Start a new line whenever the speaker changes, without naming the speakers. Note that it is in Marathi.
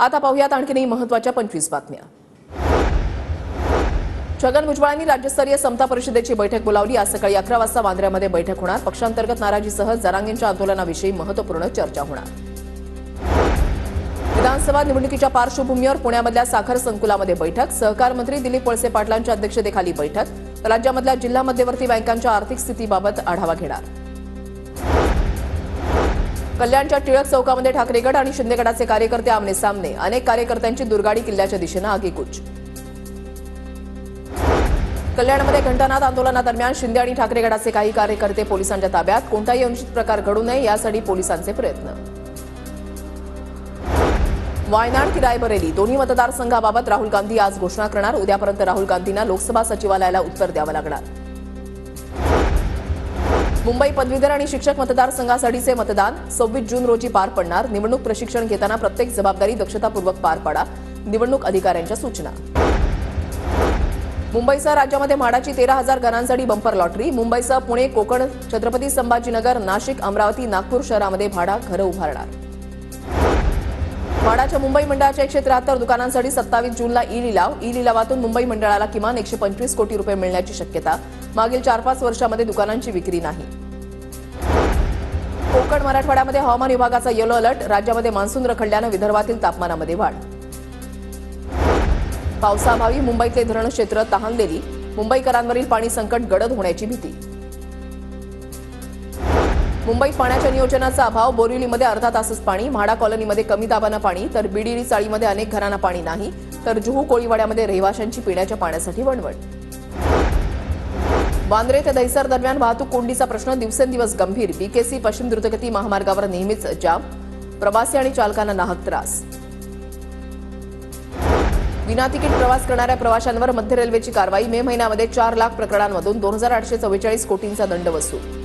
आता पाहूयात आणखीनही महत्त्वाच्या 25 बातम्या। छगन भुजबळांनी राज्यस्तरीय समता परिषदेची बैठक बोलावली। आज सकाळी 11 वाजता वांद्र्यामध्ये बैठक होणार। पक्षांतर्गत नाराजीसह जरांगेंच्या आंदोलनाविषयी महत्त्वपूर्ण चर्चा होणार। विधानसभा निवडणुकीच्या पार्श्वभूमीवर पुण्यामधल्या साखर संकुलामध्ये बैठक। सहकार मंत्री दिलीप वळसे पाटलांच्या अध्यक्षतेखाली बैठक। राज्यामधल्या जिल्हा मध्यवर्ती बँकांच्या आर्थिक स्थितीबाबत आढावा घेणार। कल्याणच्या टिळक चौकामध्ये ठाकरे गट आणि शिंदे गटाचे कार्यकर्ते आमने सामने। अनेक कार्यकर्त्यांची दुर्गाडी किल्ल्याच्या दिशेने आगेकूच। कल्याणमध्ये घंटानाद आंदोलनादरम्यान शिंदे आणि ठाकरे गटाचे काही कार्यकर्ते पोलिसांच्या ताब्यात। कोणताही अनुचित प्रकार घडू नये यासाठी पोलिसांचे प्रयत्न। वायनाड की रायबरेली दोन्ही मतदारसंघाबाबत राहुल गांधी आज घोषणा करणार। उद्यापर्यंत राहुल गांधींना लोकसभा सचिवालयाला उत्तर द्यावं लागणार। मुंबई पदवीधर आणि शिक्षक मतदारसंघासाठीचे मतदान 26 जून रोजी पार पडणार। निवडणूक प्रशिक्षण घेताना प्रत्येक जबाबदारी दक्षतापूर्वक पार पाडा, निवडणूक अधिकाऱ्यांच्या सूचना। मुंबईसह राज्यामध्ये म्हाडाची 13,000 घरांसाठी बंपर लॉटरी। मुंबईसह पुणे, कोकण, छत्रपती संभाजीनगर, नाशिक, अमरावती, नागपूर शहरामध्ये म्हाडा घरं उभारणार। म्हाडाच्या मुंबई मंडळाच्या 173 दुकानांसाठी 27 जूनला ई लिलावातून मुंबई मंडळाला किमान 125 कोटी रुपये मिळण्याची शक्यता। मागील 4-5 वर्षांमध्ये दुकानांची विक्री नाही। कोकण मराठवाड्यामध्ये हवामान विभागाचा येलो अलर्ट। राज्यामध्ये मान्सून रखडल्यानं विदर्भातील तापमानामध्ये वाढ। पावसाअभावी मुंबईतले धरण क्षेत्र तहानलेली। मुंबईकरांवरील पाणी संकट गडद होण्याची भीती। मुंबईत पाण्याच्या नियोजनाचा अभाव। बोरिवलीमध्ये अर्धा तासच पाणी। म्हाडा कॉलनीमध्ये कमी दाबानं पाणी, तर बीडीडी चाळीमध्ये अनेक घरांना पाणी नाही, तर जुहू कोळीवाड्यामध्ये रहिवाशांची पिण्याच्या पाण्यासाठी वणवण। वांद्रे ते दहिसर दरम्यान वाहतूक कोंडीचा प्रश्न दिवसेंदिवस गंभीर। बीकेसी पश्चिम द्रुतगती महामार्गावर नेहमीच जाम, प्रवासी आणि चालकांना नाहक त्रास। विनातिकीट प्रवास करणाऱ्या प्रवाशांवर मध्य रेल्वेची कारवाई। मे महिन्यामध्ये 4 लाख प्रकरणांमधून 2,844 कोटींचा दंड वसूल।